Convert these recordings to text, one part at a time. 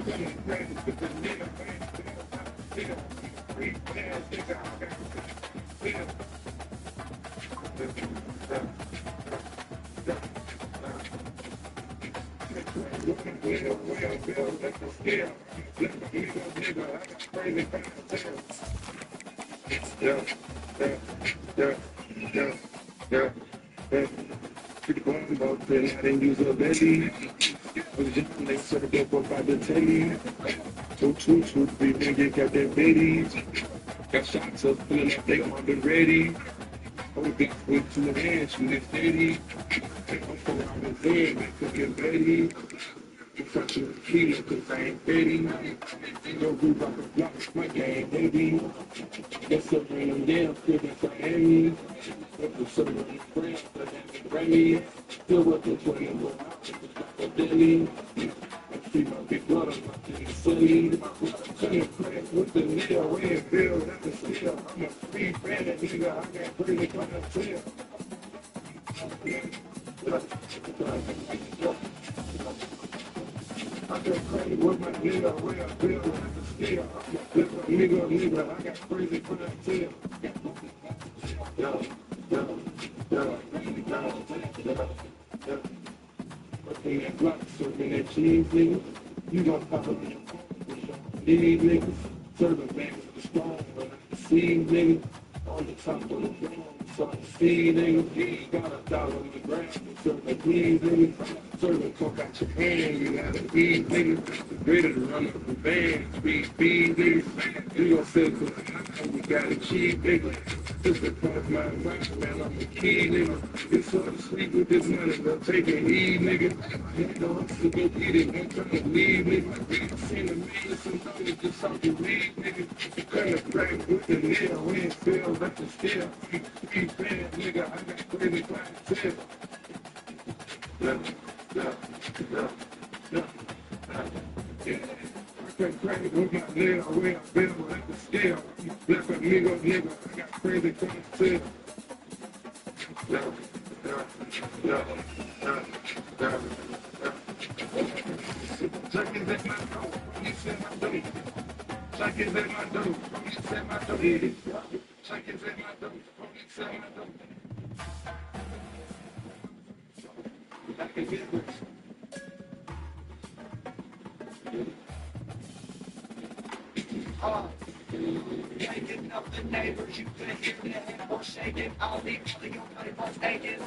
Yeah, yeah, yeah, yeah, yeah, yeah. Pretty cool about that. I didn't use a belly. I was just like sort of go by the telly. Two, 3 niggas got that Betty. Got shots up, feeling like they on the ready. Hold it with 2 hands, shooting steady. I'm from around the head, they cooking Betty. You fucking with kilo, cause I ain't Betty. Ain't no group off the block, my game, baby. That's up in them damn feeling Miami. Up the sun on the ground, but that's Grammy. Still up the 20 go out, it's like a deli. I see my big brother, my thing is silly. Turning crack with the nail, red bill, that's a steal. I'm a free branded nigga, I got pretty clientele. I got crazy with my nigga, red bill, that's a steal. I'm a flipper nigga, I got crazy clientele. Yeah, yeah, yeah, yeah, yeah. Fucking that block, serving that cheese, nigga. You gon' pop up in your phone with your these niggas. Serving back with the strong, but not the seed, nigga. On the top of the throne, so I see, nigga. You ain't got $1 on the ground. Serving these, nigga. Serving coke out your hand, you gotta eat, nigga. Ready to run up the band, speed, nigga. You gon' sell to the house, we got it cheap, nigga. Just because my mind, man, I'm a key, nigga. It's hard to sleep with this money, but take it easy, nigga. You know, I'm still go get it, I'm trying to leave, nigga. Seen a million, somebody just off the weed, nigga. Kinda crack with the nail, we ain't feel like the steel. Street bad, nigga, I got crazy clientele. Yeah, yeah, yeah, yeah, yeah. I got crazy with my nail, we ain't feel like the scale. Black amigo, nigga, I got crazy clientele. Yeah, yeah, yeah, yeah, yeah, yeah. Junkies at my door, police at my door. Junkies at my door, police at my door. Junkies at my door, police at my door. I can get this. Waking up the neighbors, you can hear the hammer shaking. All the your papers taking.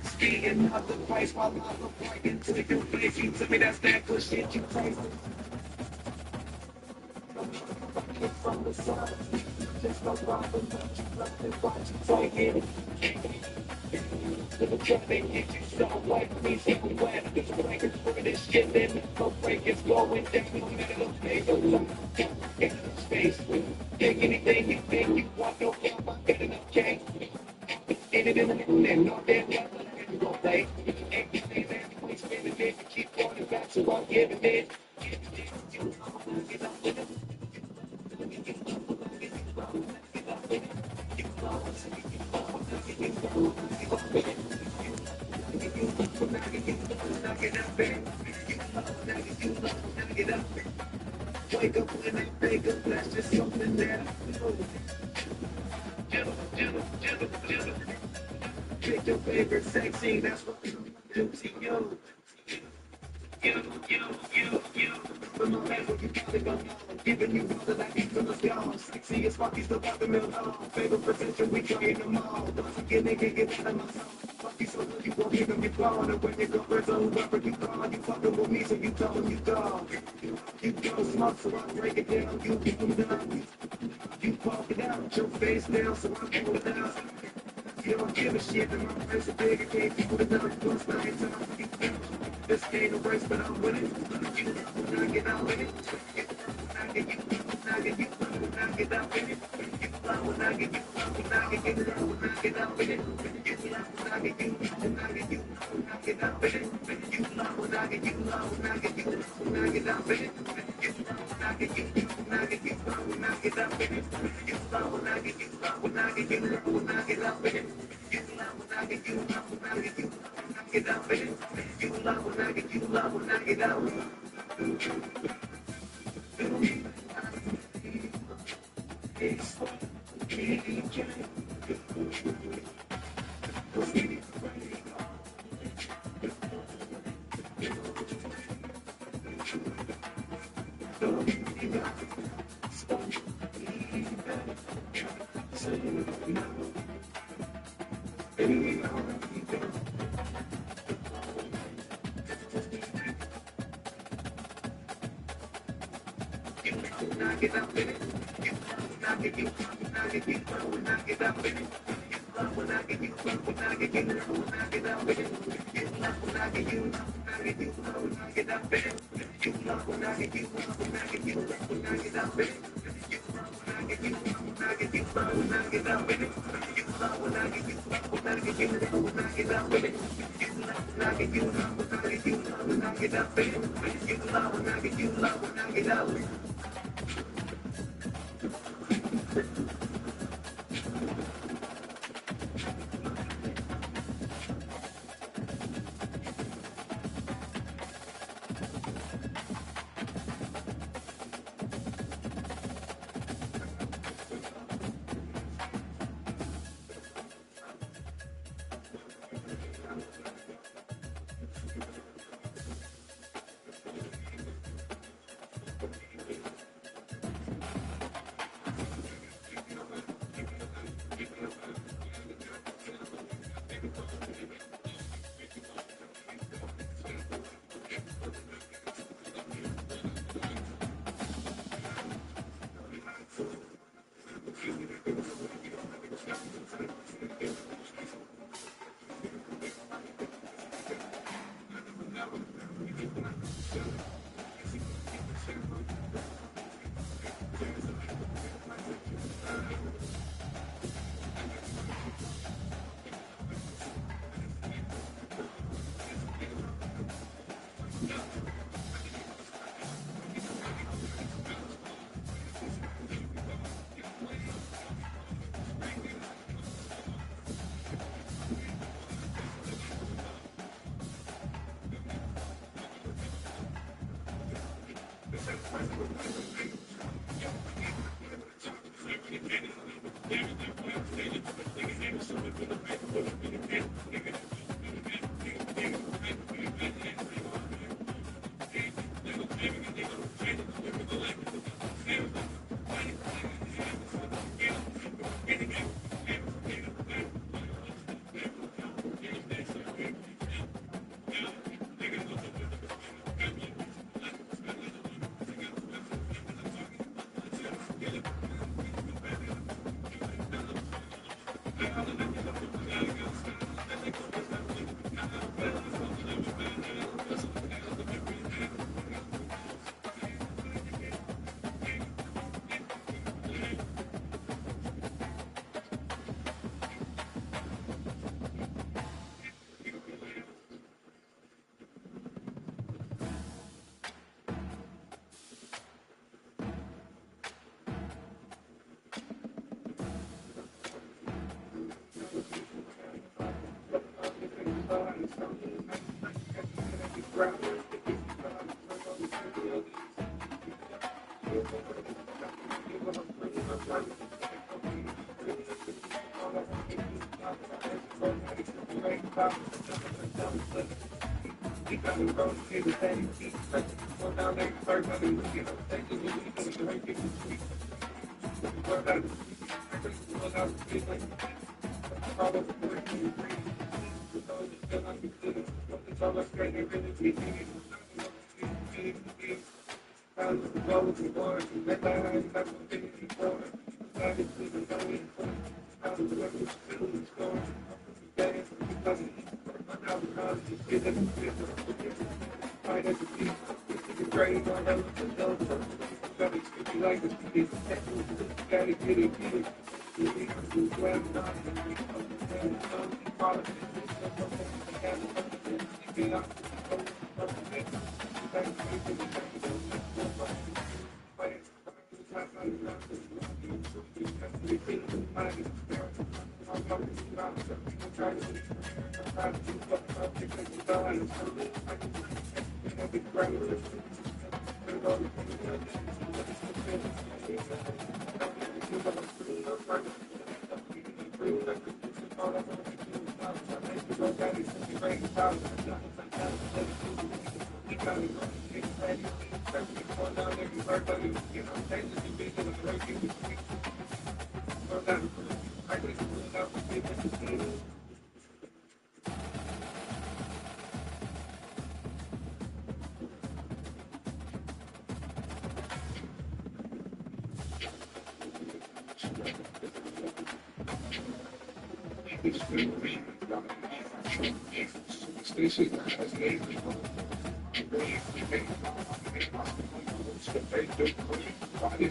Skiing up the place while I look right into your face. You tell me that's that good shit you crazy. From the sun, just no problem, but you love it, watch you take it. The traffic hit you so like me, so wet. It's breakers for this shit, then no break is going down. You gotta pay the look, get the space. Take anything you think you want, no help, I got enough change. In it in the middle, and no damn help, I can go play. Everything that we spend a day to keep going back, so I'll give it in. Wake up when I wake up, that's just something that I know. Jiggle. Pick your favorite sex scene, that's what I do to you. You. From my level, you gotta go. Giving you all that I need from the sky. Sexy as fuck, you still got the milk. Favorite position, we try in them all. Once again, nigga, get out of my soul. Fuck you so good, you won't give them your phone. And when you go for some whoever you call, you fucking with me, so you tell them you go. You go smoke, so I break it down. You keep them down. You walk it out, your face down, so I pull it down. You don't give a shit, and my face is big, I can't keep it down. Plus, I ain't time for you. This ain't a race, but I'm winning. You when I get out with it. When I get you, when I get you, when I get out with it. You fly when I get you, when I get you, when I get out with it. You fly when I get you, when I get you, when I get out with it. You fly when I get you, when I get you, when I get out with it. You fly when I get you, when I get you, when I get out with it. You fly when I get you, when I get you, when I get out with it. You fly when I get you, when I get you, when I get out with it. You love when I get you love when I get out. Get up in it. When I get you, when I get you, when I get up in it. When I get you, when I get you, when I get up in it. When I get you, when I get you, when I get up in it. When I get you, when I get you, when I get up in it. When I get you, when I get you, when I get up in it. When I get you, when I get you, when I get up in it. When I get you, when I get you, when I get up in it. When I get you, when I get up in it.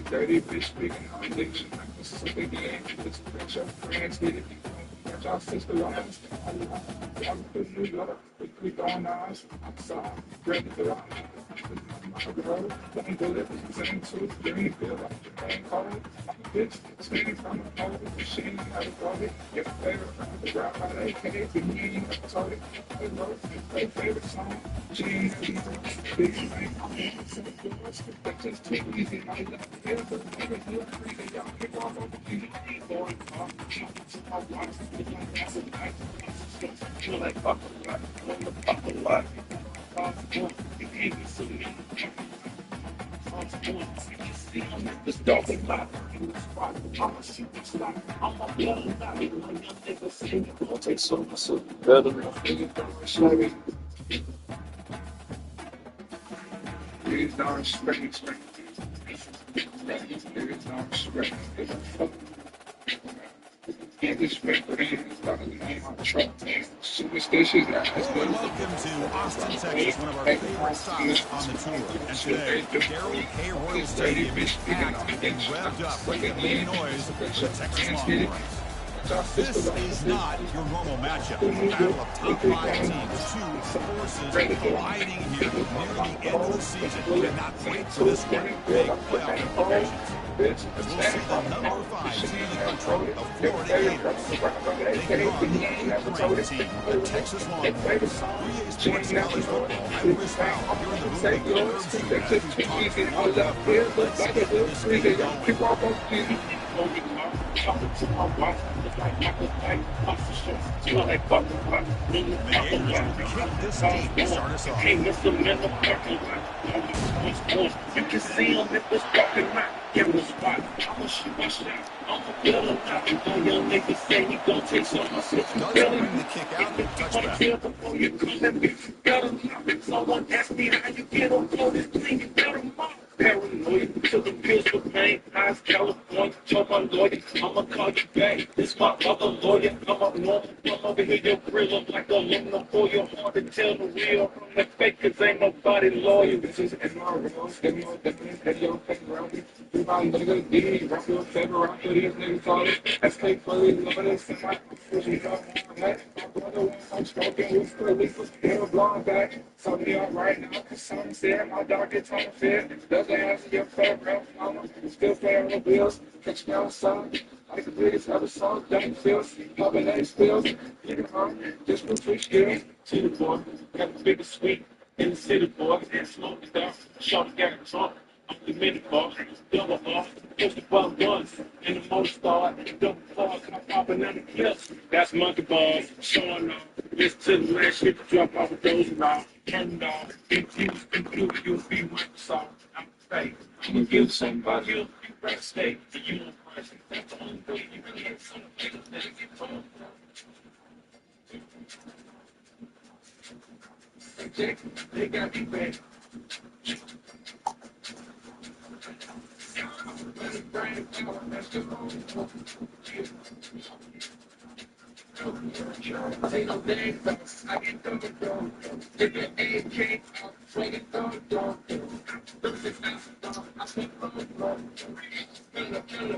Dirty bitch speaking on addiction. So they get it's your friends get it. Y'all sister lives. I'm from New York. We going eyes. I'm sorry. Ready to rock. My girl, don't do it. Same tooth, green bill, like the main color. Bitch, standing from the hole, she ain't how to go it. Your favorite friend, the rap by the AK, the meaning of the toilet. They wrote their favorite song. She ain't how to go it. Big thing, I'm in the that's just too easy. I love it. But niggas feel free to y'all kick off on the beat. Boy, my wife, it's like that's a night. Feel like fuck a lot. On the fuck a lot. You can't be so mean. This dog is live in the spot. I'm a shooting slot. I'm a blood out. My young nigga saying you gon' take so much so better than nigga don't slave. Niggas don't respect me. Niggas don't respect me. Can't disrespect for them. It's not in the name of truck. Superstitious. Welcome to Austin, Texas, one of our favorite stops on the tour. And today, Daryl K. Royal Stadium is packed and revved up like a big noise for the Texas Longhorns. This is not your normal matchup. A battle of top 5 teams, two forces colliding here near the end of the season. Cannot wait for this one. Big playoff implications. As we'll see the number 5 team in the country, the Florida Gators, taking on the 8th-ranked team, the Texas Longhorns. 3A Sports College Football. I'm Chris Powell here in the room with the Urban Studios to talk all about it. Let's get this thing going. You can see him if it's fucking right. Give him a spot. I'ma shoot my shot. I'ma build him out. The young nigga say he gon' take some of my shit. Does bring the kick out. Touchback. Before you come at me, got him out. Someone asked me how you get on blow this thing. You got him out. Paranoid, took a pills for pain. Eyes California, told my lawyer, I'ma call you back. This my other lawyer, I'm a normal. I'm over here, your grill up like aluminum foil. Hard to tell the real from the fake, cause ain't nobody loyal. This is MRL, video, fake around. We buy niggas, D, rock your favorite rock, these niggas call it. SK fully loaded, semi, pushing up on that. My brother wants some stroking, with police, still blowing back. So me up right now, cause some said my dog gets on the fit. Doesn't answer your favorite mama, still paying the bills. Catch me outside, like the biggest ever song, don't feel, popping that spills. Getting home, just for 2 skills. To the boy, got the biggest suite in the city, boy. And slow it down, short got a trunk. On the mini bar, double R, push the bum guns. In the motor star, double bar, come popping out the clips. That's monkey bars, showing off. Listen to the last shit to drop off of those and all. Turn it off, infuse, you'll be Microsoft. I'm fake. I'ma give somebody you'll be right state. You know, that's the only way you can get some niggas that get from. They got me back. Say no thing, I get them to go. Take the AK, swing it down, look at that, I spent on the floor.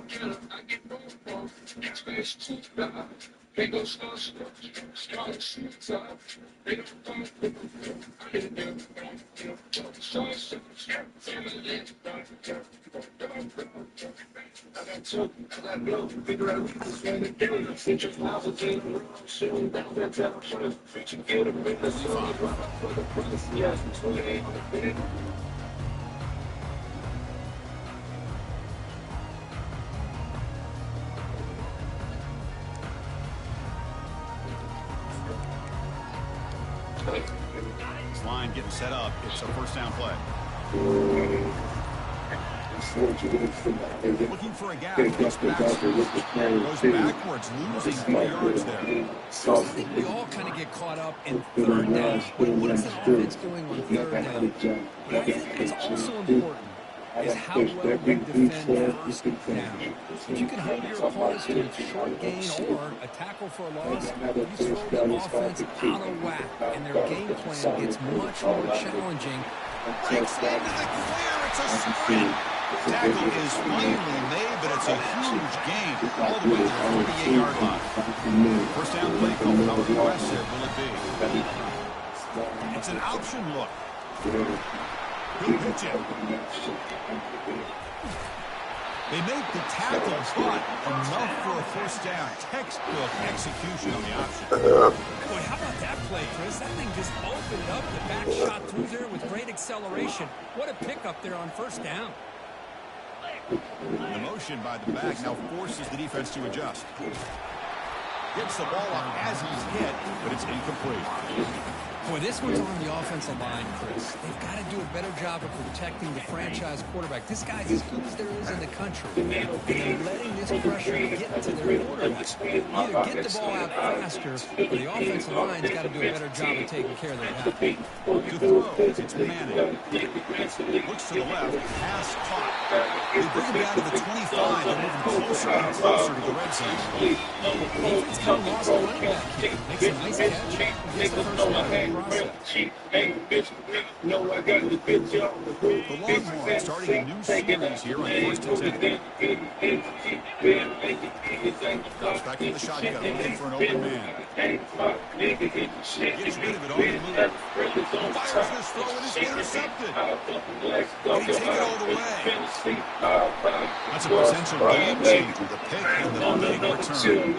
Killer, I get boom, space too bad. They go slow, shoot up. They don't talk, I didn't do This line getting set up. It's a first down play. Looking for a gap. Goes backwards, losing 3 yards there. I think we all kind of get caught up in third down. What is an offense doing on third down? But I think what's also important is how well we defend first down. If you can hold your opponents to a short gain or a tackle for a loss, you throw the offense out of whack, and their game plan gets much more challenging. Breaks into the clear. It's a sprint. Tackle is finally made, but it's a huge gain all the way to the 38-yard line. First down play call. How aggressive will it be? It's an option look. Good pitch in. They make the tackle, but enough for a first down. Textbook execution on the option. Boy, how about that play, Chris? That thing just opened up. The back shot through there with great acceleration. What a pickup there on first down. The motion by the back now forces the defense to adjust. Gets the ball up as he's hit, but it's incomplete. Boy, this one's on the offensive line, Chris. They've got to do a better job of protecting the franchise quarterback. This guy's as good as there is in the country. And they're letting this pressure get to their quarterback. Either get the ball out faster, or the offensive line's got to do a better job of taking care of their guy. To throw, it's Manning. Looks to the left, pass caught. They bring him down to the 25. They're moving closer and closer to the red zone. Defense kind of lost the running back here. Makes a nice catch. Gets the first down. The Longhorns starting a new series here on first and 10. Back in the shotgun, looking for an open man. Gets rid of it on the move. Fires this throw and is intercepted. Can he take it all the way? That's a potential game changer. The pick and the big return.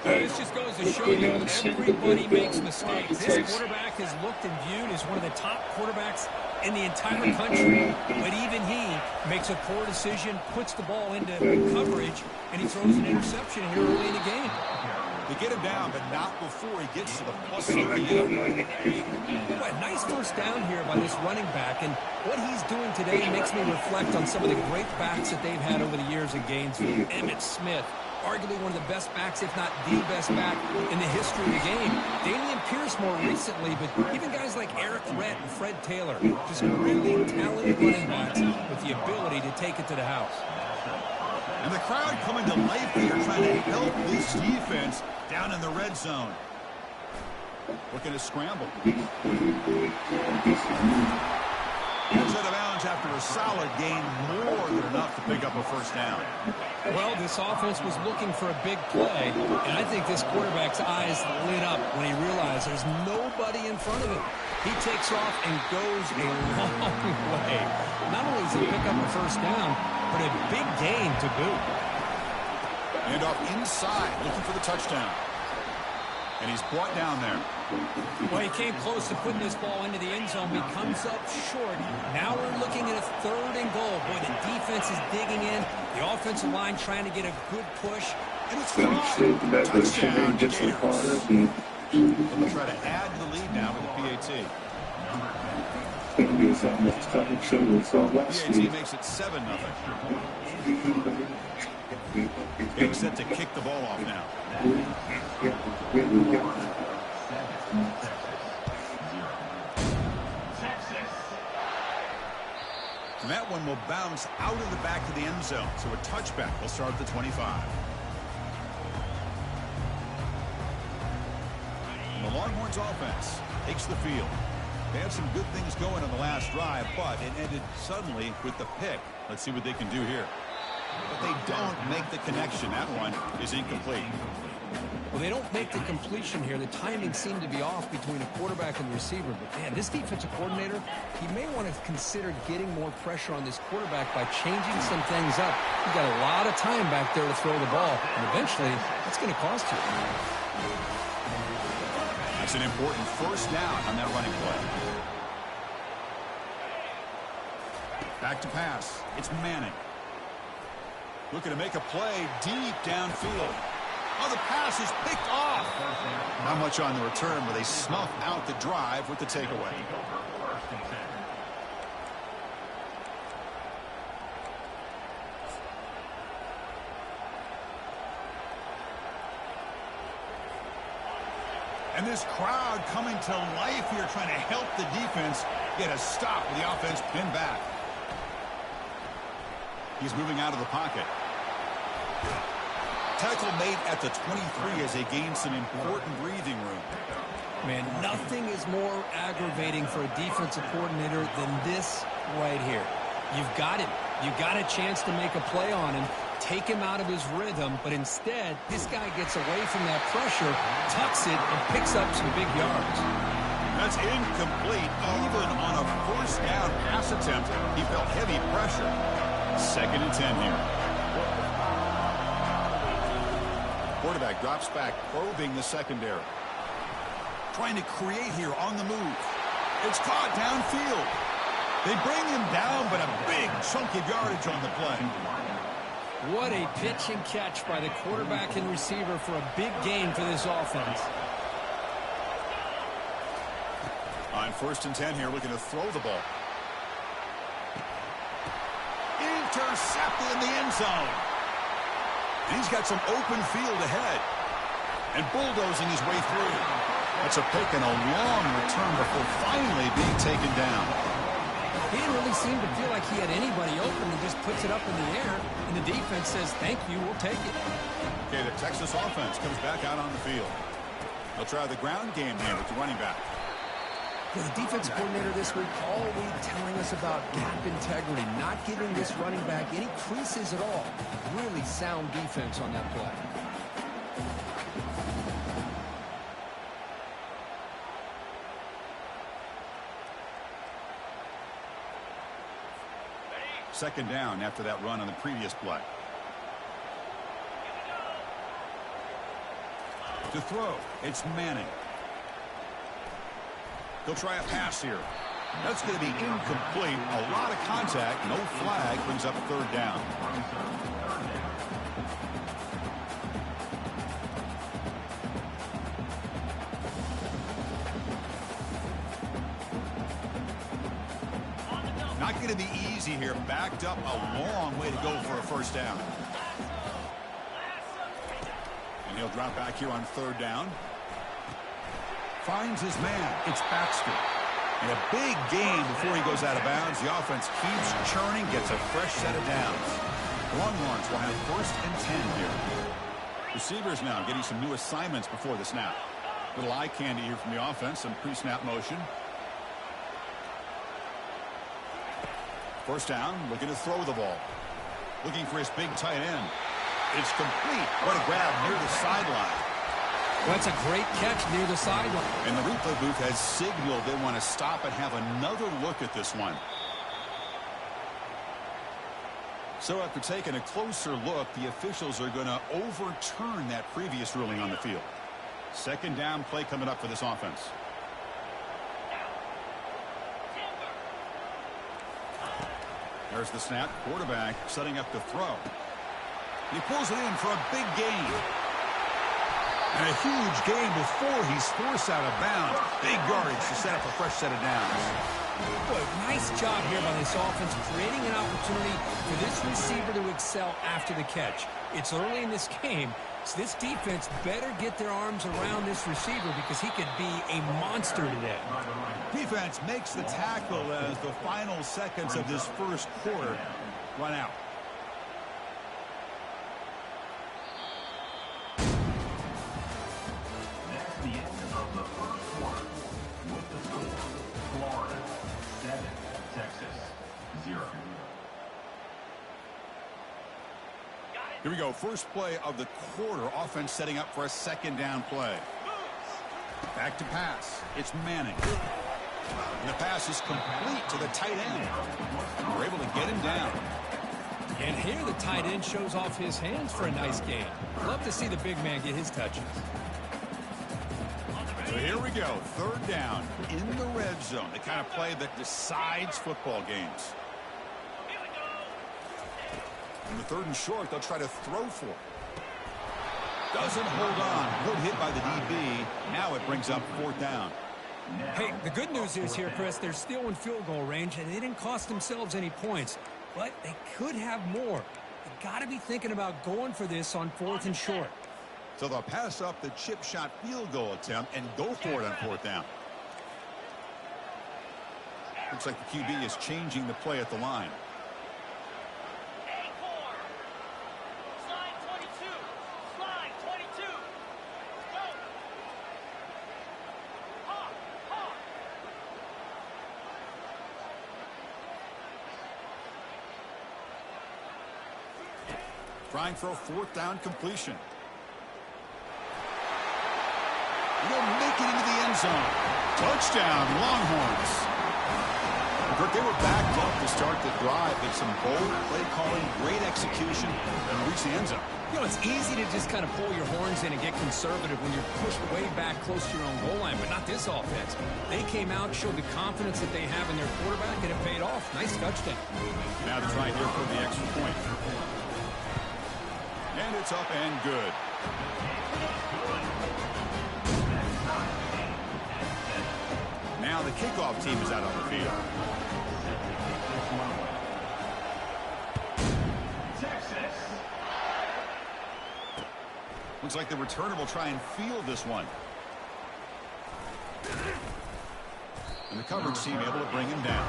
This just goes to show you everybody makes mistakes. This quarterback is looked and viewed as one of the top quarterbacks in the entire country, but even he makes a poor decision, puts the ball into coverage, and he throws an interception here early in the game. They get him down, but not before he gets to the plus 38. Boy, nice first down here by this running back, and what he's doing today makes me reflect on some of the great backs that they've had over the years in Gainesville. Emmitt Smith, arguably one of the best backs, if not the best back in the history of the game. Damian Pierce more recently, but even guys like Eric Rett and Fred Taylor, just really talented running backs with the ability to take it to the house. And the crowd coming to life here, trying to help this defense down in the red zone. Looking to scramble. Gets out of bounds after a solid gain, more than enough to pick up a first down. Well, this offense was looking for a big play, and I think this quarterback's eyes lit up when he realized there's nobody in front of him. He takes off and goes a long way. Not only does he pick up a first down, but a big gain to boot. And off inside, looking for the touchdown. And he's brought down there. Well, he came close to putting this ball into the end zone, but he comes up short. Now we're looking at a 3rd and goal. Boy, the defense is digging in. The offensive line trying to get a good push. And it's thrown. Touchdown, Gators. They'll try to add to the lead now with the PAT. PAT makes it 7-0. Getting set to kick the ball off now. And that one will bounce out of the back of the end zone. So a touchback will start at the 25. And the Longhorns offense takes the field. They had some good things going on the last drive, but it ended suddenly with the pick. Let's see what they can do here. but they don't make the connection. That one is incomplete. Well, they don't make the completion here. The timing seemed to be off between a quarterback and the receiver. But, man, this defensive coordinator, he may want to consider getting more pressure on this quarterback by changing some things up. You've got a lot of time back there to throw the ball, and eventually that's going to cost you. That's an important first down on that running play. Back to pass. It's Manning. Looking to make a play deep downfield. Oh, the pass is picked off. Not much on the return, but they snuff out the drive with the takeaway. And this crowd coming to life here, trying to help the defense get a stop with the offense pinned back. He's moving out of the pocket. Tackle made at the 23 as they gain some important breathing room. Man, nothing is more aggravating for a defensive coordinator than this right here. You've got him. You've got a chance to make a play on him, take him out of his rhythm, but instead, this guy gets away from that pressure, tucks it, and picks up some big yards. That's incomplete. Even on a first down pass attempt, he felt heavy pressure. 2nd and 10 here. Quarterback drops back, probing the secondary. Trying to create here on the move. It's caught downfield. They bring him down, but a big chunk of yardage on the play. What a pitch and catch by the quarterback and receiver for a big gain for this offense. On 1st and 10 here, looking to throw the ball. Intercepted in the end zone. He's got some open field ahead. And bulldozing his way through. That's a pick and a long return before finally being taken down. He didn't really seem to feel like he had anybody open and just puts it up in the air. And the defense says, thank you, we'll take it. Okay, the Texas offense comes back out on the field. They'll try the ground game here with the running back. Well, the defensive coordinator this week all week telling us about gap integrity, not giving this running back any creases at all. Really sound defense on that play. Second down after that run on the previous play. To throw, it's Manning. He'll try a pass here. That's going to be incomplete. A lot of contact, no flag, brings up 3rd down. Not going to be easy here. Backed up a long way to go for a first down. And he'll drop back here on 3rd down. Finds his man. It's Baxter. And a big gain before he goes out of bounds. The offense keeps churning, gets a fresh set of downs. Longhorns will have 1st and 10 here. Receivers now getting some new assignments before the snap. Little eye candy here from the offense, some pre-snap motion. First down, looking to throw the ball. Looking for his big tight end. It's complete. What a grab near the sideline. Well, that's a great catch near the sideline. And the replay booth has signaled they want to stop and have another look at this one. So after taking a closer look, the officials are going to overturn that previous ruling on the field. 2nd down play coming up for this offense. There's the snap. Quarterback setting up the throw. He pulls it in for a big gain. And a huge gain before he's forced out of bounds. Big yardage to set up a fresh set of downs. Boy, nice job here by this offense, creating an opportunity for this receiver to excel after the catch. It's early in this game, so this defense better get their arms around this receiver because he could be a monster today. Defense makes the tackle as the final seconds of this first quarter run out. That's the end of the first quarter. With the score, Florida 7, Texas 0. Here we go. First play of the quarter. Offense setting up for a second down play. Back to pass. It's Manning. And the pass is complete to the tight end. We're able to get him down. And here the tight end shows off his hands for a nice game. Love to see the big man get his touches. So here we go. Third down in the red zone. The kind of play that decides football games. In the third and short, they'll try to throw for it. Doesn't hold on. Good hit by the DB. Now it brings up fourth down. Hey, the good news is here, Chris, they're still in field goal range, and they didn't cost themselves any points. But they could have more. You got to be thinking about going for this on fourth and short. So they'll pass up the chip shot field goal attempt and go for it on fourth down. Looks like the QB is changing the play at the line. Trying for a fourth down completion. They'll make it into the end zone. Touchdown, Longhorns. Kirk, they were backed up to start the drive, but some bold play calling, great execution, and reach the end zone. You know, it's easy to just kind of pull your horns in and get conservative when you're pushed way back close to your own goal line, but not this offense. They came out, showed the confidence that they have in their quarterback, and it paid off. Nice touchdown. Now to try here for the extra point. And it's up and good. Now the kickoff team is out on the field. Texas. Looks like the returner will try and field this one. And the coverage team able to bring him down.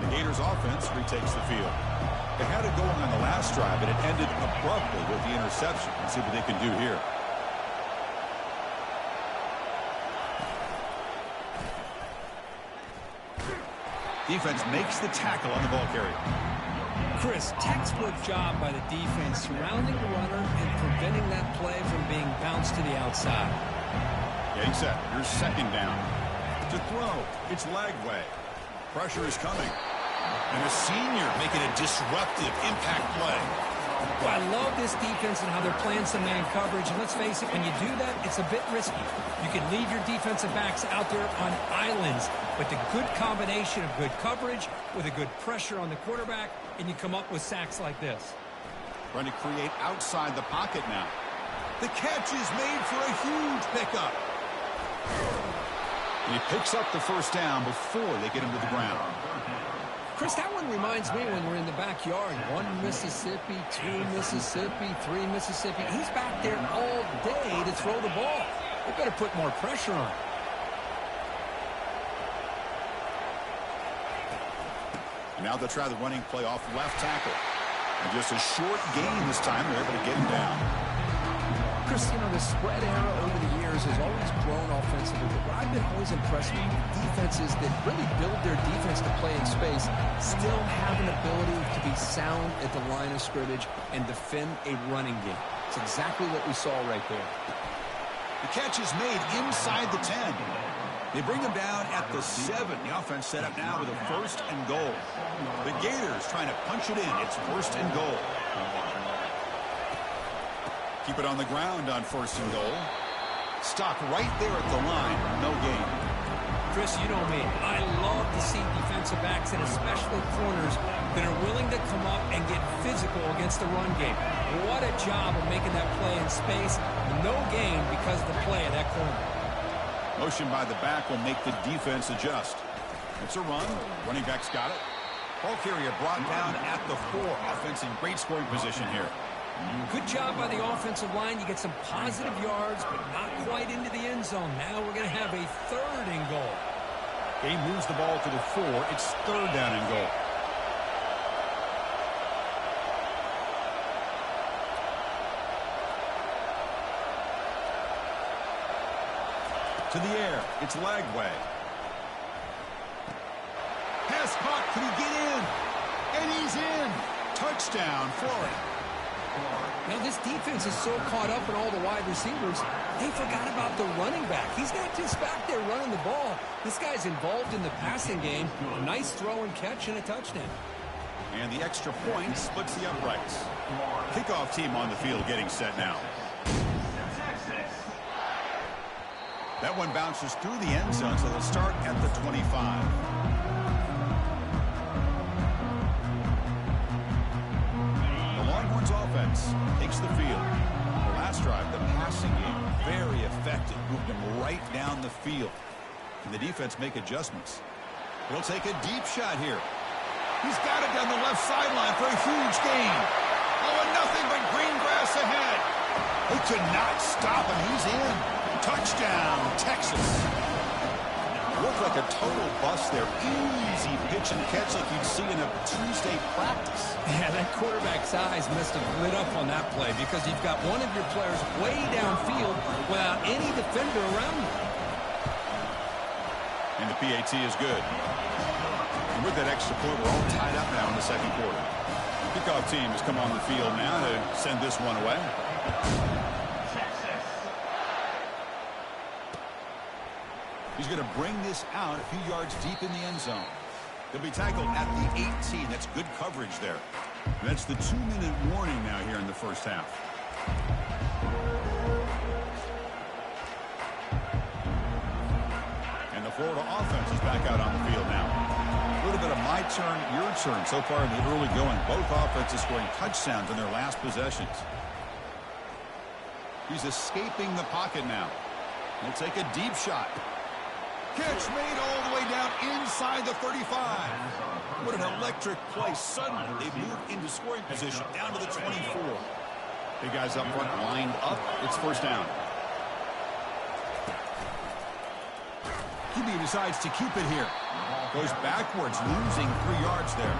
The Gators offense retakes the field. They had it going on the last drive, but it ended abruptly with the interception. Let's see what they can do here. Defense makes the tackle on the ball carrier. Chris, textbook job by the defense surrounding the runner and preventing that play from being bounced to the outside. Getting set. Here's second down. To throw. It's Lagway. Pressure is coming. And a senior making a disruptive impact play. Well, I love this defense and how they're playing some man coverage. And let's face it, when you do that, it's a bit risky. You can leave your defensive backs out there on islands, but the good combination of good coverage with a good pressure on the quarterback, and you come up with sacks like this. Trying to create outside the pocket now. The catch is made for a huge pickup. And he picks up the first down before they get him to the ground. Chris, that one reminds me when we're in the backyard. 1 Mississippi, 2 Mississippi, 3 Mississippi. He's back there all day to throw the ball. They better put more pressure on him. Now they'll try the running play off left tackle. And just a short gain this time. They're able to get him down. Chris, you know, the spread era over the years has always grown offensively, but what I've been always impressed with defenses that really build their defense to play in space still have an ability to be sound at the line of scrimmage and defend a running game. It's exactly what we saw right there. The catch is made inside the 10. They bring him down at the 7. The offense set up now with a first and goal. The Gators trying to punch it in. It's first and goal. Keep it on the ground on first and goal. Stop right there at the line. No gain. Chris, you know me. I love to see defensive backs and especially corners that are willing to come up and get physical against the run game. What a job of making that play in space. No gain because of the play of that corner. Motion by the back will make the defense adjust. It's a run. Running back's got it. Ball carrier brought down at the 4. Offense in great scoring position here. Good job by the offensive line. You get some positive yards, but not quite into the end zone. Now we're going to have a third and goal. He moves the ball to the 4. It's third down and goal. To the air. It's Lagway. Pass caught. Can he get in? And he's in. Touchdown, Florida. Now, this defense is so caught up in all the wide receivers, they forgot about the running back. He's not just back there running the ball. This guy's involved in the passing game. A nice throw and catch and a touchdown. And the extra point splits the uprights. Kickoff team on the field getting set now. That one bounces through the end zone, so they'll start at the 25. The Longhorns offense takes the field. The last drive, the passing game, very effective. Moved them right down the field. And the defense make adjustments. They'll take a deep shot here. He's got it down the left sideline for a huge gain. Oh, and nothing but green grass ahead. They could not stop him. He's in. Touchdown, Texas. Looked like a total bust there. Easy pitch and catch like you'd see in a Tuesday practice. Yeah, that quarterback's eyes must have lit up on that play because you've got one of your players way downfield without any defender around him. And the PAT is good. And with that extra point, we're all tied up now in the second quarter. Kickoff team has come on the field now to send this one away. He's going to bring this out a few yards deep in the end zone. He'll be tackled at the 18. That's good coverage there. And that's the 2-minute warning now here in the first half. And the Florida offense is back out on the field now. A little bit of my turn, your turn so far in the early going. Both offenses scoring touchdowns in their last possessions. He's escaping the pocket now. He'll take a deep shot. Catch made all the way down inside the 35. What an electric play. Suddenly, they move into scoring position down to the 24. Big guys up front lined up. It's first down. QB decides to keep it here. Goes backwards, losing 3 yards there.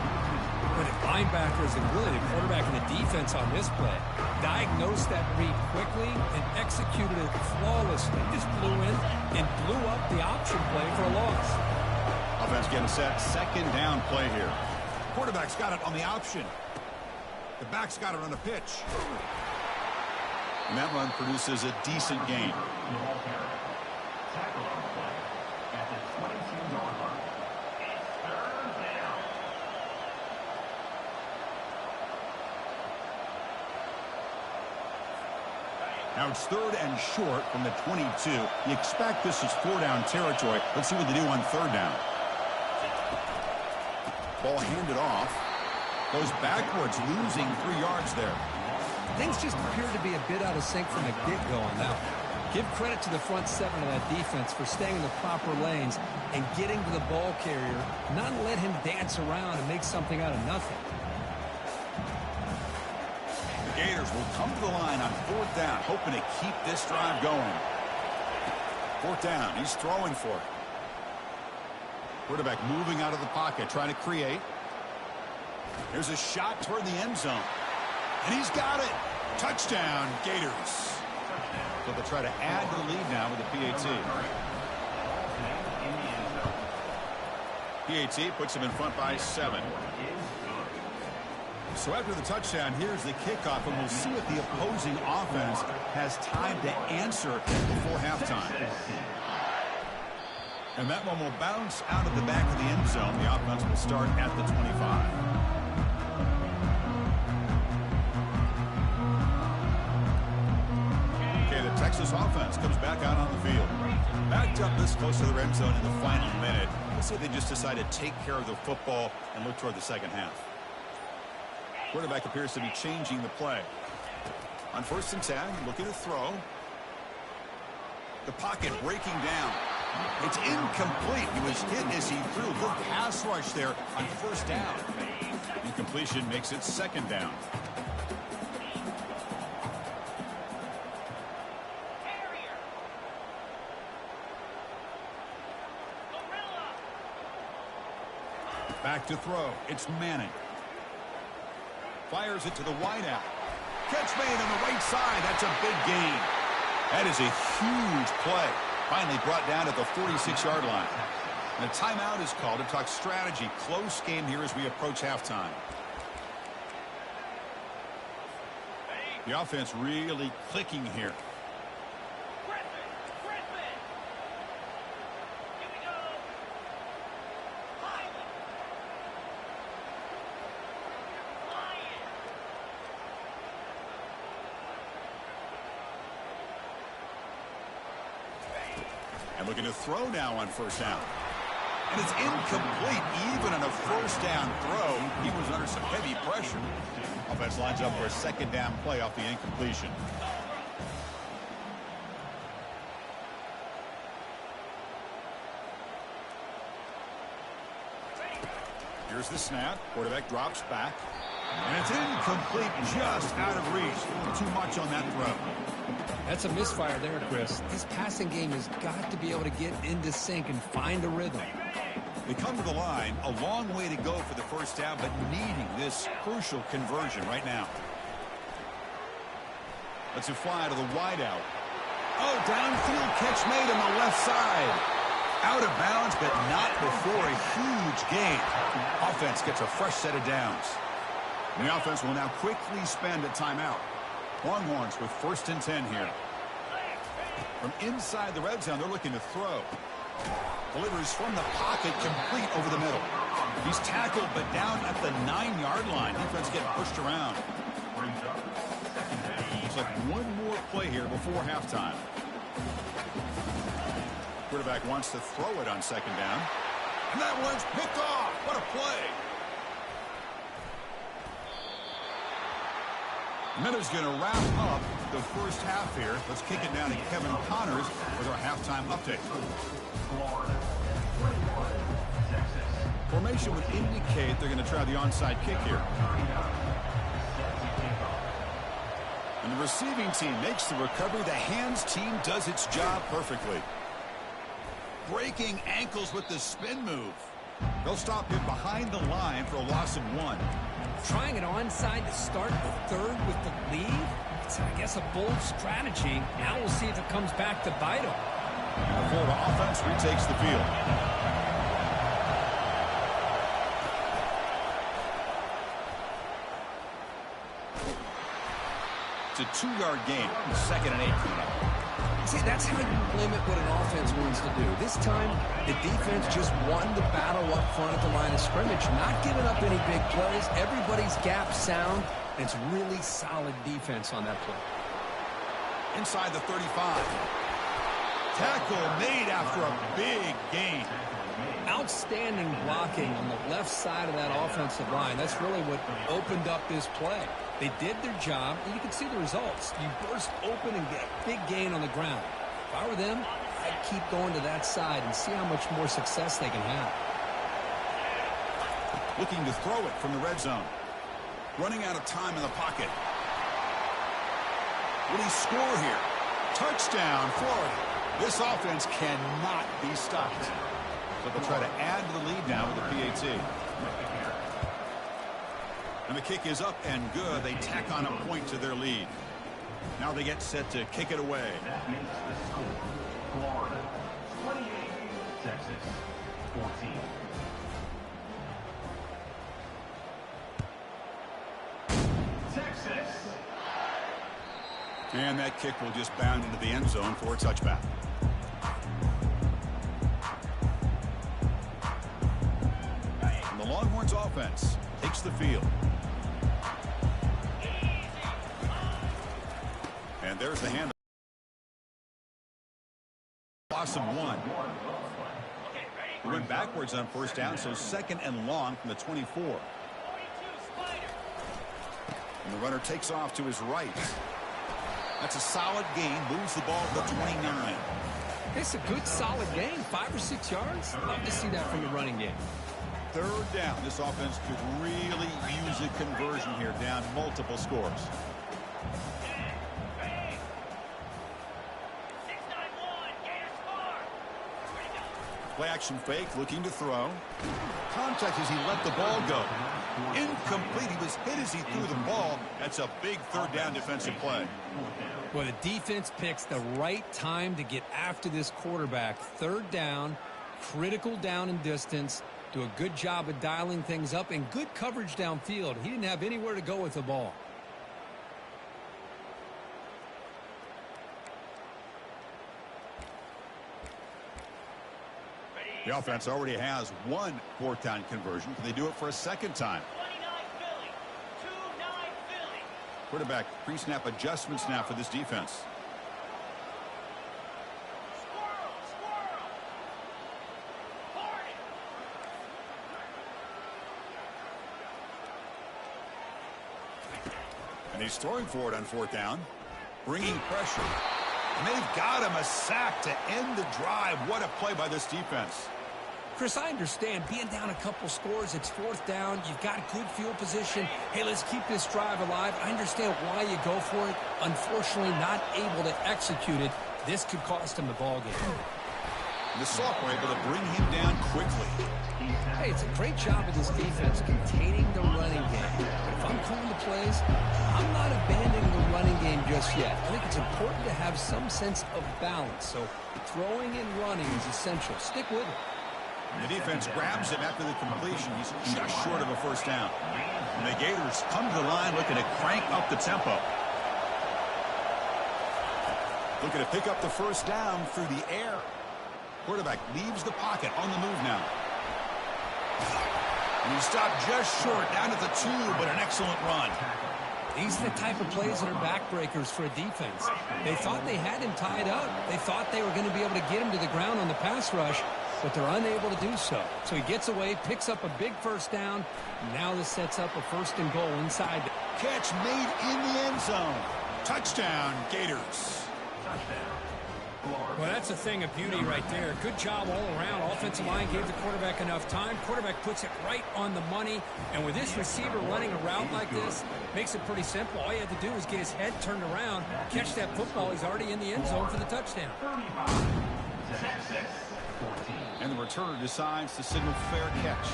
But the linebackers and really the quarterback and the defense on this play diagnosed that read quickly and executed it flawlessly. Just blew in and blew up the option play for a loss. Offense getting set. Second down play here. Quarterback's got it on the option. The back's got it on the pitch. And that run produces a decent gain. Now it's third and short from the 22. You expect this is 4-down territory. Let's see what they do on third down. Ball handed off. Goes backwards, losing 3 yards there. Things just appear to be a bit out of sync from the get-go on that. Give credit to the front seven of that defense for staying in the proper lanes and getting to the ball carrier, not let him dance around and make something out of nothing. Gators will come to the line on fourth down, hoping to keep this drive going. Fourth down, he's throwing for it. Quarterback moving out of the pocket, trying to create. Here's a shot toward the end zone. And he's got it. Touchdown, Gators. So they'll try to add to the lead now with the PAT. PAT puts him in front by 7. So after the touchdown, here's the kickoff, and we'll see if the opposing offense has time to answer before halftime. And that one will bounce out of the back of the end zone. The offense will start at the 25. Okay, the Texas offense comes back out on the field. Backed up this close to the end zone in the final minute. Let's say they just decide to take care of the football and look toward the second half. Quarterback appears to be changing the play. On first and 10, looking to throw. The pocket breaking down. It's incomplete. He was hit as he threw. Good pass rush there on first down. Incompletion makes it second down. Back to throw. It's Manning. Fires it to the wideout. Catch made on the right side. That's a big gain. That is a huge play. Finally brought down at the 46-yard line. And a timeout is called to talk strategy. Close game here as we approach halftime. The offense really clicking here. And looking to throw now on first down. And it's incomplete. Even on a first down throw, he was under some heavy pressure. Offense lines up for a second down play off the incompletion. Here's the snap. Quarterback drops back. And it's incomplete, just out of reach. Too much on that throw. That's a misfire there, Chris. This passing game has got to be able to get into sync and find a rhythm. They come to the line, a long way to go for the first down, but needing this crucial conversion right now. Let's fly to the wideout. Oh, downfield catch made on the left side. Out of bounds, but not before a huge gain. Offense gets a fresh set of downs. And the offense will now quickly spend a timeout. Longhorns with 1st and 10 here. From inside the red zone, they're looking to throw. Delivers from the pocket, complete over the middle. He's tackled, but down at the 9-yard line. Defense getting pushed around. Looks like one more play here before halftime. Quarterback wants to throw it on second down. And that one's picked off. What a play. And that is going to wrap up the first half here. Let's kick it down to Kevin Connors with our halftime update. Formation would indicate they're going to try the onside kick here. And the receiving team makes the recovery. The hands team does its job perfectly. Breaking ankles with the spin move. They'll stop him behind the line for a loss of 1. Trying it onside to start the third with the lead? It's, I guess, a bold strategy. Now we'll see if it comes back to bite him. And the Florida offense retakes the field. It's a 2-yard gain. 2nd and 8 coming up. See, that's how you limit what an offense wants to do. This time, the defense just won the battle up front at the line of scrimmage, not giving up any big plays. Everybody's gap sound, and it's really solid defense on that play. Inside the 35. Tackle made after a big gain. Outstanding blocking on the left side of that offensive line. That's really what opened up this play. They did their job, and you can see the results. You burst open and get a big gain on the ground. If I were them, I'd keep going to that side and see how much more success they can have. Looking to throw it from the red zone. Running out of time in the pocket. Will he score here? Touchdown, Florida. This offense cannot be stopped. So they'll try to add to the lead now with the PAT. And the kick is up and good. They tack on a point to their lead. Now they get set to kick it away. Florida 28, Texas 14. Texas. And that kick will just bound into the end zone for a touchback. And the Longhorns offense takes the field. And there's the hand. Loss of 1. We went backwards on first down, so 2nd and long from the 24. And the runner takes off to his right. That's a solid gain. Moves the ball to the 29. It's a good, solid gain. 5 or 6 yards. Love to see that from the running game. 3rd down. This offense could really use a conversion here, down multiple scores. Play action fake, looking to throw. Contact as he let the ball go. Incomplete. He was hit as he threw the ball. That's a big 3rd down defensive play. Well, the defense picks the right time to get after this quarterback. 3rd down, critical down and distance, do a good job of dialing things up, and good coverage downfield. He didn't have anywhere to go with the ball. The offense already has one fourth down conversion. Can they do it for a second time? Quarterback pre-snap adjustments now for this defense. And he's throwing for it on fourth down, bringing pressure. And they've got him a sack to end the drive. What a play by this defense. Chris, I understand being down a couple scores, it's fourth down, you've got good field position. Hey, let's keep this drive alive. I understand why you go for it. Unfortunately, not able to execute it. This could cost him the ball game. The Sock were able to bring him down quickly. Hey, it's a great job of this defense containing the running game. But if I'm calling the plays, I'm not abandoning the running game just yet. I think it's important to have some sense of balance. So throwing and running is essential. Stick with it. The defense grabs him after the completion. He's just short of a first down. And the Gators come to the line looking to crank up the tempo. Looking to pick up the first down through the air. Quarterback leaves the pocket on the move now. And he stopped just short down at the 2, but an excellent run. These are the type of plays that are backbreakers for a defense. They thought they had him tied up. They thought they were going to be able to get him to the ground on the pass rush, but they're unable to do so. So he gets away, picks up a big first down. Now this sets up a first and goal inside. Catch made in the end zone. Touchdown, Gators. Well, that's a thing of beauty right there. Good job all around. Offensive line gave the quarterback enough time. Quarterback puts it right on the money. And with this receiver running a route like this, makes it pretty simple. All you had to do was get his head turned around, catch that football. He's already in the end zone for the touchdown. And the returner decides to signal fair catch.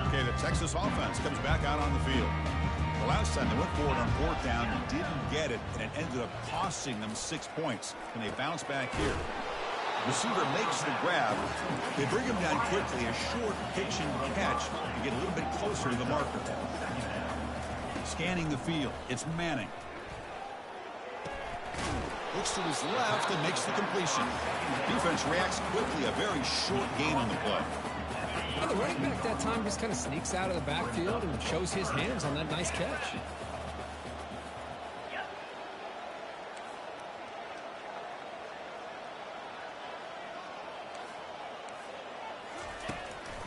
Okay, the Texas offense comes back out on the field. The last time they went for it on fourth down and didn't get it, and it ended up costing them 6 points. And they bounce back here. Receiver makes the grab. They bring him down quickly. A short pitch and catch to get a little bit closer to the marker. Scanning the field, it's Manning. Looks to his left and makes the completion. Defense reacts quickly. A very short gain on the play. Well, the running back that time just kind of sneaks out of the backfield and shows his hands on that nice catch.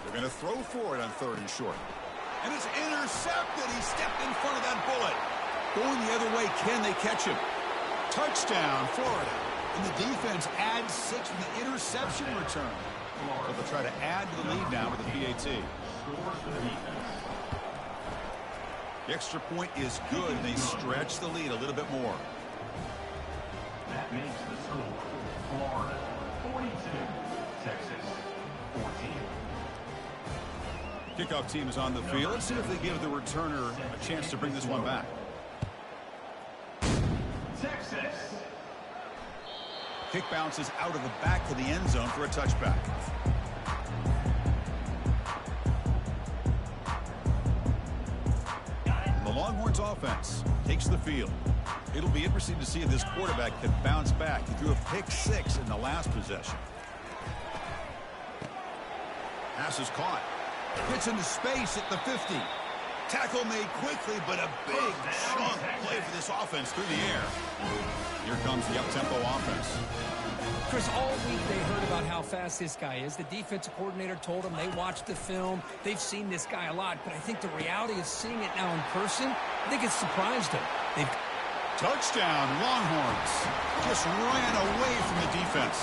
They're going to throw for it on third and short. And it's intercepted. He stepped in front of that bullet. Going the other way, can they catch him? Touchdown, Florida. And the defense adds 6 with the interception return. So they'll try to add to the lead now with the PAT. The extra point is good. They stretch the lead a little bit more. That makes the score Florida 42, Texas 14. Kickoff team is on the field. Let's see if they give the returner a chance to bring this one back. Texas. Kick bounces out of the back of the end zone for a touchback. The Longhorns offense takes the field. It'll be interesting to see if this quarterback can bounce back. He threw a pick-6 in the last possession. Pass is caught. Hits into space at the 50. Tackle made quickly, but a big chunk play for this offense through the air. Here comes the up-tempo offense. Chris, all week they heard about how fast this guy is. The defensive coordinator told them they watched the film. They've seen this guy a lot, but I think the reality of seeing it now in person, I think it's surprised them. Touchdown, Longhorns. Just ran away from the defense.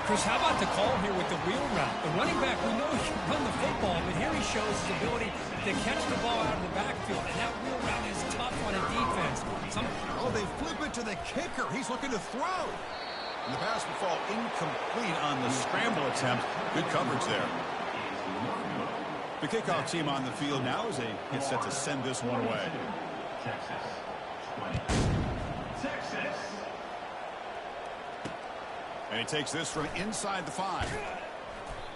Chris, how about the call here with the wheel route? The running back, we know he can run the football, but here he shows his ability to catch the ball out of the backfield, and that wheel route is tough on a defense. Oh, they flip it to the kicker. He's looking to throw. And the pass will fall incomplete on the scramble attempt. Good coverage there. The kickoff team on the field now as they get set to send this one away. Texas 20. Texas. And he takes this from inside the 5.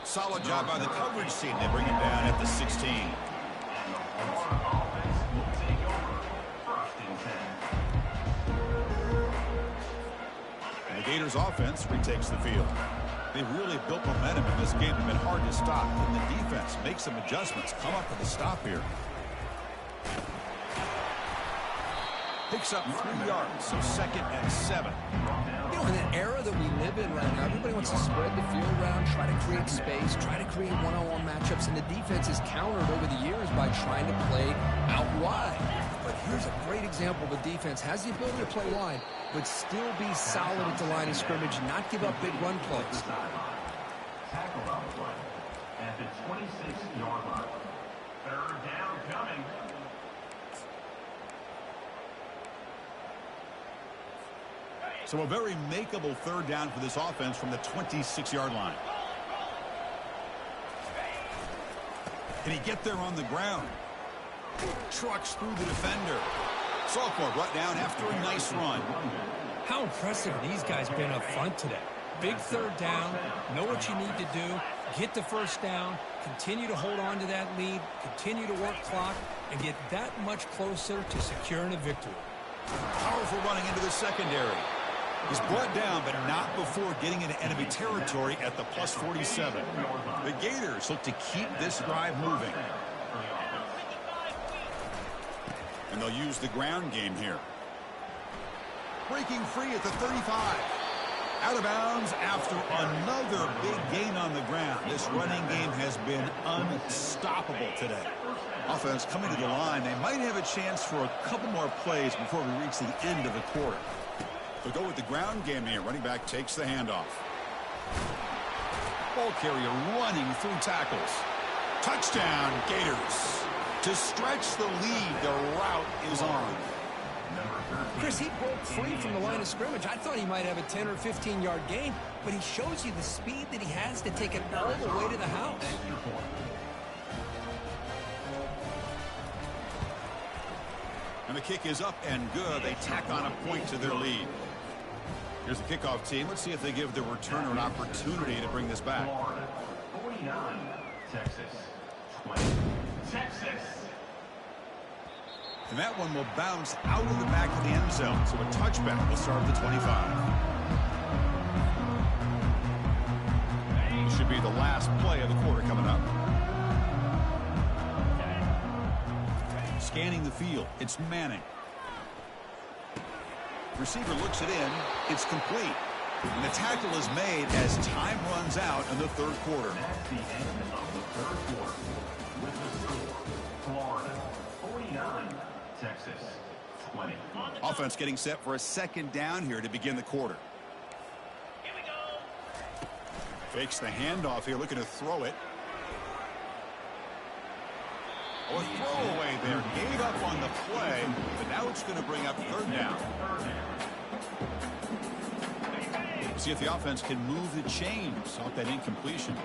Solid job by the coverage team. They bring him down at the 16. And the Gators offense retakes the field. They've really built momentum in this game. They've been hard to stop. And the defense makes some adjustments. Come up with a stop here. Picks up 3 yards, so 2nd and 7. You know, in the era that we live in right now, everybody wants to spread the field around, try to create space, try to create one-on-one matchups, and the defense is countered over the years by trying to play out wide. But here's a great example of a defense has the ability to play wide, but still be solid at the line of scrimmage, not give up big run plays. Tackle on the play at the 26-yard line. 3rd down coming. So a very makeable 3rd down for this offense from the 26-yard line. Can he get there on the ground? Trucks through the defender. Sophomore brought down after a nice run. How impressive have these guys been up front today? Big 3rd down, know what you need to do, get the 1st down, continue to hold on to that lead, continue to work clock, and get that much closer to securing a victory. Powerful running into the secondary. He's brought down, but not before getting into enemy territory at the plus 47. The Gators look to keep this drive moving. And they'll use the ground game here. Breaking free at the 35. Out of bounds after another big gain on the ground. This running game has been unstoppable today. Offense coming to the line. They might have a chance for a couple more plays before we reach the end of the quarter. They'll go with the ground game here. Running back takes the handoff. Ball carrier running through tackles. Touchdown, Gators. To stretch the lead, the route is on. Chris, he broke free from the line of scrimmage. I thought he might have a 10 or 15-yard gain, but he shows you the speed that he has to take it all the way to the house. And the kick is up and good. They tack on a point to their lead. Here's the kickoff team. Let's see if they give the returner an opportunity to bring this back. 49, Texas. 20, Texas. And that one will bounce out of the back of the end zone. So a touchback will start at the 25. This should be the last play of the quarter coming up. Scanning the field. It's Manning. Receiver looks it in. It's complete. And the tackle is made as time runs out in the 3rd quarter. That's the end of the 3rd quarter. With the score, Florida 49, Texas 20. Offense getting set for a 2nd down here to begin the quarter. Here we go. Fakes the handoff here, looking to throw it. Oh, a throwaway there. Gave up on the play, but now it's going to bring up 3rd down. See if the offense can move the chains off that incompletion.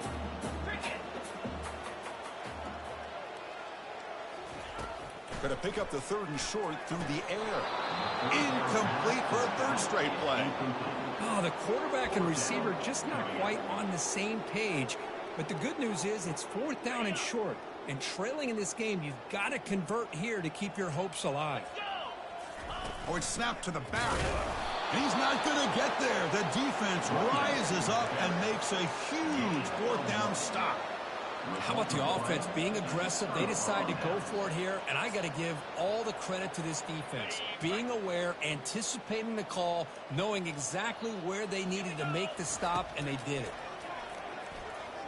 Going to pick up the 3rd and short through the air. Incomplete for a 3rd straight play. Oh, the quarterback and receiver just not quite on the same page. But the good news is it's 4th down and short. And trailing in this game, you've got to convert here to keep your hopes alive. Oh, it's snapped to the back. And he's not going to get there. The defense rises up and makes a huge 4th down stop. How about the offense being aggressive? They decide to go for it here, and I got to give all the credit to this defense. Being aware, anticipating the call, knowing exactly where they needed to make the stop, and they did it.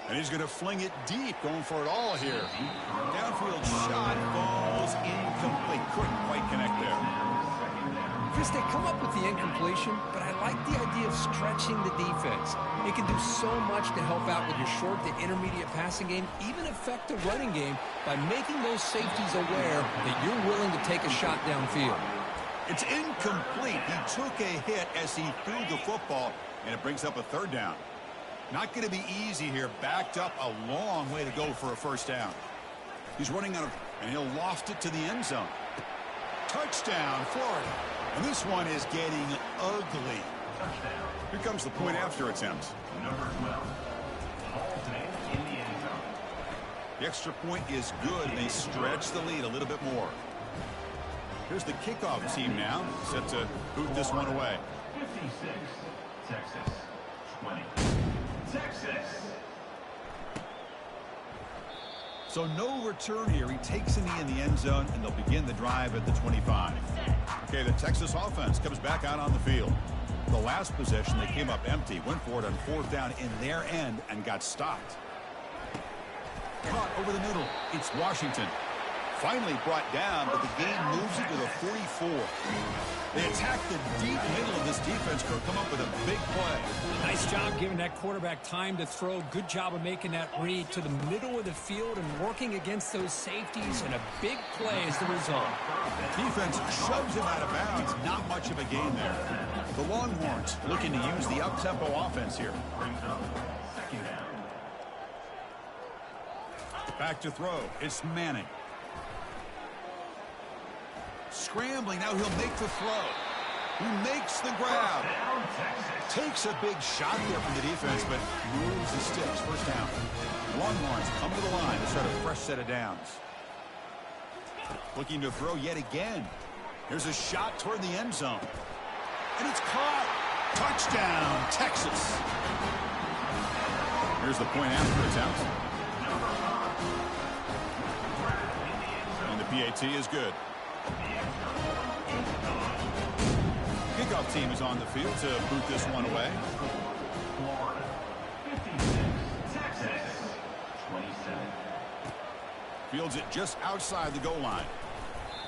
And he's going to fling it deep, going for it all here. Downfield shot falls incomplete. Couldn't quite connect there. Chris, they come up with the incompletion, but I like the idea of stretching the defense. It can do so much to help out with your short to intermediate passing game, even affect the running game by making those safeties aware that you're willing to take a shot downfield. It's incomplete. He took a hit as he threw the football, and it brings up a 3rd down. Not going to be easy here. Backed up a long way to go for a 1st down. He's running out of, and he'll loft it to the end zone. Touchdown, Florida. And this one is getting ugly. Here Here comes the point after attempt. Number 12. In the end zone. The extra point is good, and they stretch the lead a little bit more. Here's the kickoff team now, set to boot this one away. 56, Texas. 20, Texas. So no return here. He takes a knee in the end zone, and they'll begin the drive at the 25. Okay, the Texas offense comes back out on the field. The last possession, they came up empty, went for it on 4th down in their end, and got stopped. Caught over the middle. It's Washington. Finally brought down, but the game moves it to the 44. They attack the deep middle of this defense crew, come up with a big play. Nice job giving that quarterback time to throw. Good job of making that read to the middle of the field and working against those safeties, and a big play is the result. Defense shoves him out of bounds. Not much of a gain there. The Longhorns looking to use the up-tempo offense here. Back to throw. It's Manning. Scrambling, now he'll make the throw. He makes the grab. Takes a big shot there from the defense, but moves the sticks. First down. Longhorns come to the line to start a fresh set of downs. Looking to throw yet again. Here's a shot toward the end zone. And it's caught. Touchdown, Texas. Here's the point after attempt. And the PAT is good. Kickoff team is on the field to boot this one away. Florida, 56, Texas, 27. Fields it just outside the goal line.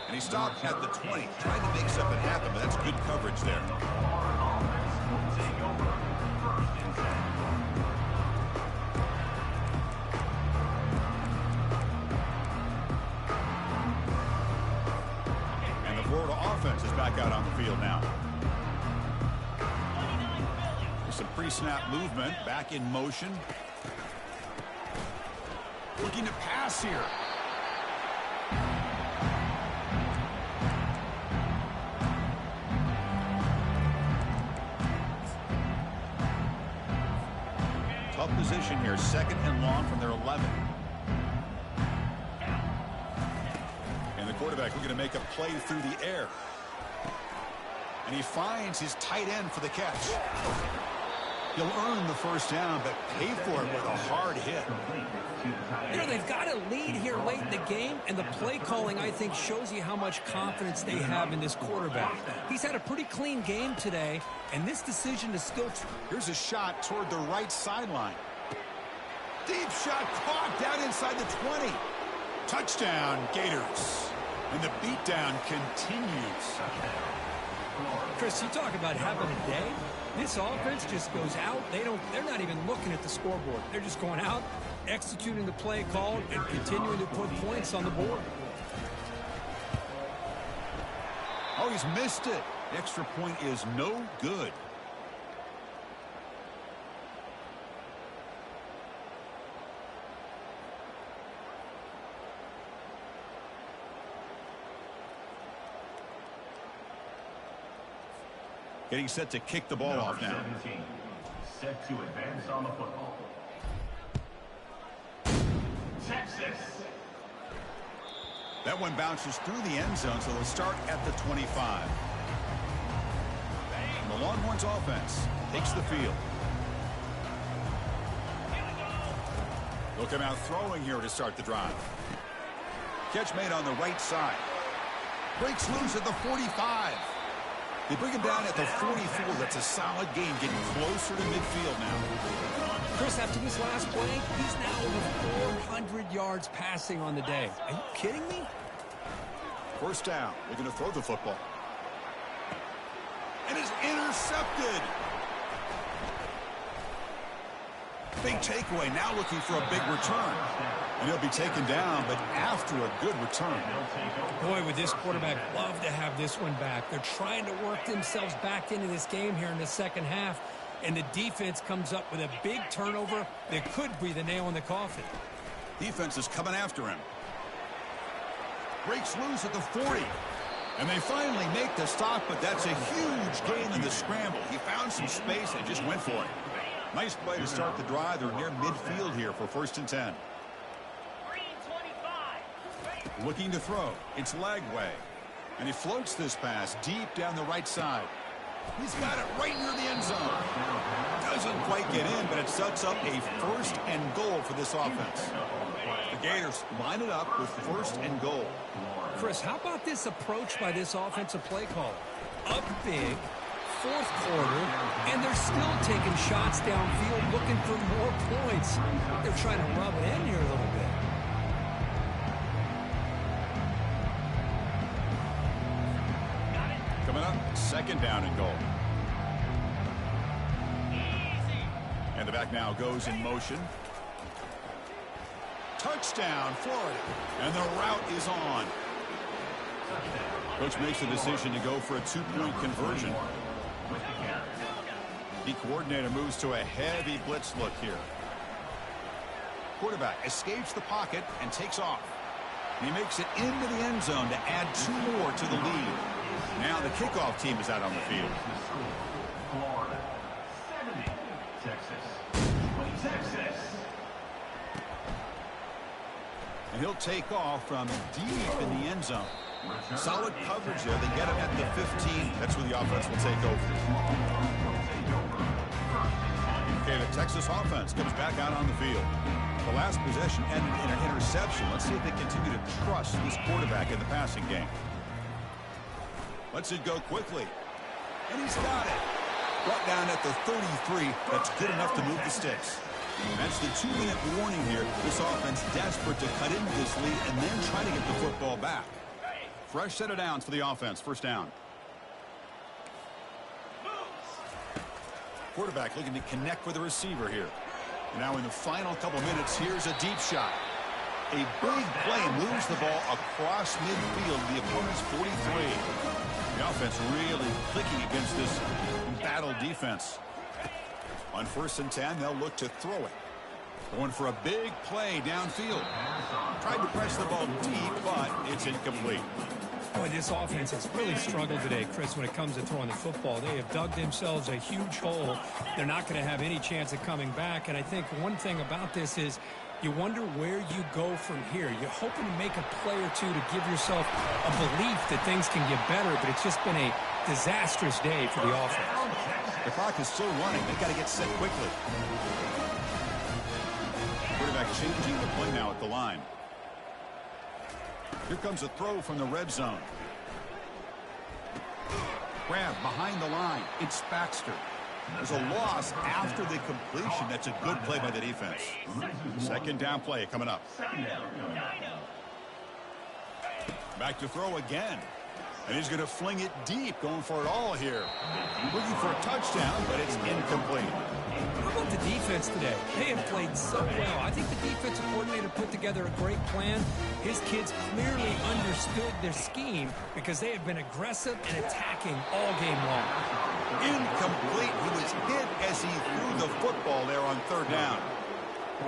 And he stopped at the 20, trying to make something happen, but that's good coverage there. And the Florida offense is back out on the field now. Some pre-snap movement, back in motion. Looking to pass here. Tough position here, 2nd and long from their 11. And the quarterback looking to make a play through the air. And he finds his tight end for the catch. He'll earn the first down, but pay for it with a hard hit. You know, they've got a lead here late in the game, and the play calling, I think, shows you how much confidence they have in this quarterback. He's had a pretty clean game today, and this decision is still... Here's a shot toward the right sideline. Deep shot caught down inside the 20. Touchdown, Gators. And the beatdown continues. Chris, you talk about having a day. This offense just goes out. They're not even looking at the scoreboard. They're just going out, executing the play called, and continuing to put points on the board. Oh, he's missed it. The extra point is no good. Getting set to kick the ball off now. 17, set to advance on the football. Texas. That one bounces through the end zone, so they'll start at the 25. And the Longhorns offense takes the field. They'll come out throwing here to start the drive. Catch made on the right side. Breaks loose at the 45. They bring him down at the 44. That's a solid game, getting closer to midfield now. Chris, after this last play, he's now over 400 yards passing on the day. Are you kidding me? First down. They're going to throw the football. And it's intercepted. Big takeaway. Now looking for a big return. And he'll be taken down, but after a good return. Boy, would this quarterback love to have this one back. They're trying to work themselves back into this game here in the second half, and the defense comes up with a big turnover that could be the nail in the coffin. Defense is coming after him. Breaks loose at the 40. And they finally make the stop, but that's a huge gain in the scramble. He found some space and just went for it. Nice play to start the drive. They're near midfield here for 1st and 10. Looking to throw. It's Lagway. And he floats this pass deep down the right side. He's got it right near the end zone. Doesn't quite get in, but it sets up a 1st and goal for this offense. The Gators line it up with 1st and goal. Chris, how about this approach by this offensive play caller? Up big, 4th quarter, and they're still taking shots downfield looking for more points. They're trying to rub it in here a little bit. Coming up, 2nd down and goal. And the back now goes in motion. Touchdown, Florida. And the route is on. Coach makes the decision to go for a 2-point conversion. The coordinator moves to a heavy blitz look here. Quarterback escapes the pocket and takes off. He makes it into the end zone to add 2 more to the lead. Now the kickoff team is out on the field. Florida, 70. Texas. And he'll take off from deep in the end zone. Solid coverage there. They get him at the 15. That's where the offense will take over. Okay, the Texas offense comes back out on the field. The last possession ended in an interception. Let's see if they continue to trust this quarterback in the passing game. Lets it go quickly. And he's got it. Brought down at the 33. That's good enough to move the sticks. That's the 2-minute warning here. This offense desperate to cut into this lead and then try to get the football back. Fresh set of downs for the offense. 1st down. Quarterback looking to connect with the receiver here. Now in the final couple minutes, here's a deep shot. A big play moves the ball across midfield, the opponent's 43. The offense really clicking against this embattled defense. On 1st and 10, they'll look to throw it. Going for a big play downfield. Tried to press the ball deep, but it's incomplete. Boy, this offense has really struggled today, Chris, when it comes to throwing the football. They have dug themselves a huge hole. They're not going to have any chance of coming back. And I think one thing about this is you wonder where you go from here. You're hoping to make a play or two to give yourself a belief that things can get better, but it's just been a disastrous day for the offense. The clock is still running. They've got to get set quickly. Quarterback changing the play now at the line. Here comes a throw from the red zone. Grab behind the line. It's Baxter. There's a loss after the completion. That's a good play by the defense. 2nd down play coming up. Back to throw again. And he's going to fling it deep, going for it all here. Looking for a touchdown, but it's incomplete. How about the defense today? They have played so well. I think the defensive coordinator put together a great plan. His kids clearly understood their scheme because they have been aggressive and attacking all game long. Incomplete. He was hit as he threw the football there on 3rd down.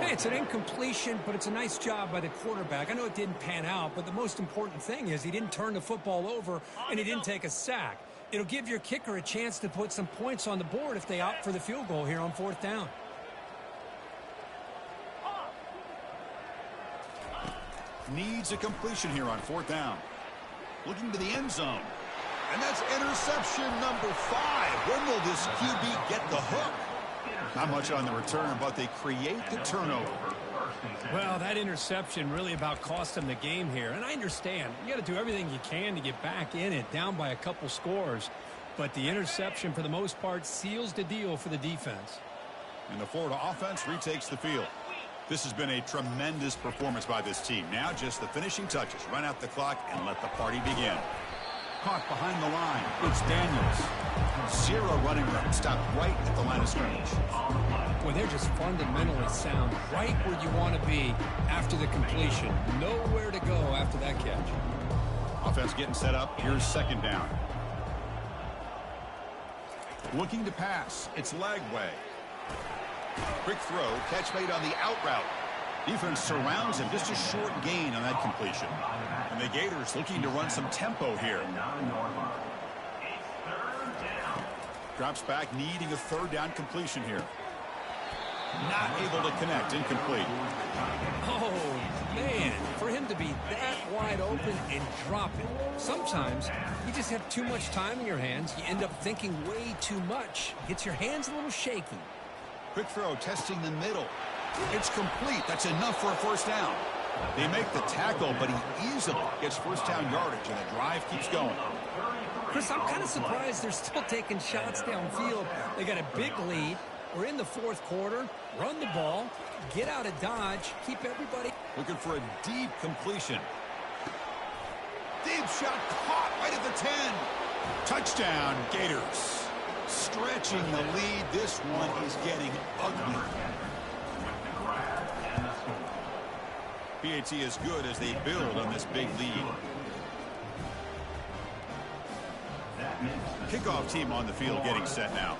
Hey, it's an incompletion, but it's a nice job by the quarterback. I know it didn't pan out, but the most important thing is he didn't turn the football over and he didn't take a sack. It'll give your kicker a chance to put some points on the board if they opt for the field goal here on 4th down. Needs a completion here on 4th down. Looking to the end zone. And that's interception number 5. When will this QB get the hook? Not much on the return, but they create the turnover. Well, that interception really about cost them the game here. And I understand. You got to do everything you can to get back in it, down by a couple scores. But the interception, for the most part, seals the deal for the defense. And the Florida offense retakes the field. This has been a tremendous performance by this team. Now just the finishing touches. Run out the clock and let the party begin. Caught behind the line. It's Daniels. 0 running room. Stopped right at the line of scrimmage. Boy, they're just fundamentally sound. Right where you want to be after the completion. Nowhere to go after that catch. Offense getting set up. Here's 2nd down. Looking to pass. It's Lagway. Quick throw. Catch made on the out route. Defense surrounds him. Just a short gain on that completion. And the Gators looking to run some tempo here. Drops back, needing a third down completion here. Not able to connect, incomplete. Oh, man, for him to be that wide open and drop it. Sometimes you just have too much time in your hands. You end up thinking way too much. Gets your hands a little shaky. Quick throw, testing the middle. It's complete. That's enough for a first down. They make the tackle, but he easily gets first down yardage, and the drive keeps going. Chris, I'm kind of surprised they're still taking shots downfield. They got a big lead. We're in the fourth quarter. Run the ball. Get out of Dodge. Keep everybody. Looking for a deep completion. Deep shot caught right at the 10. Touchdown, Gators. Stretching the lead. This one is getting ugly. PAT is good as they build on this big lead. Kickoff team on the field getting set now.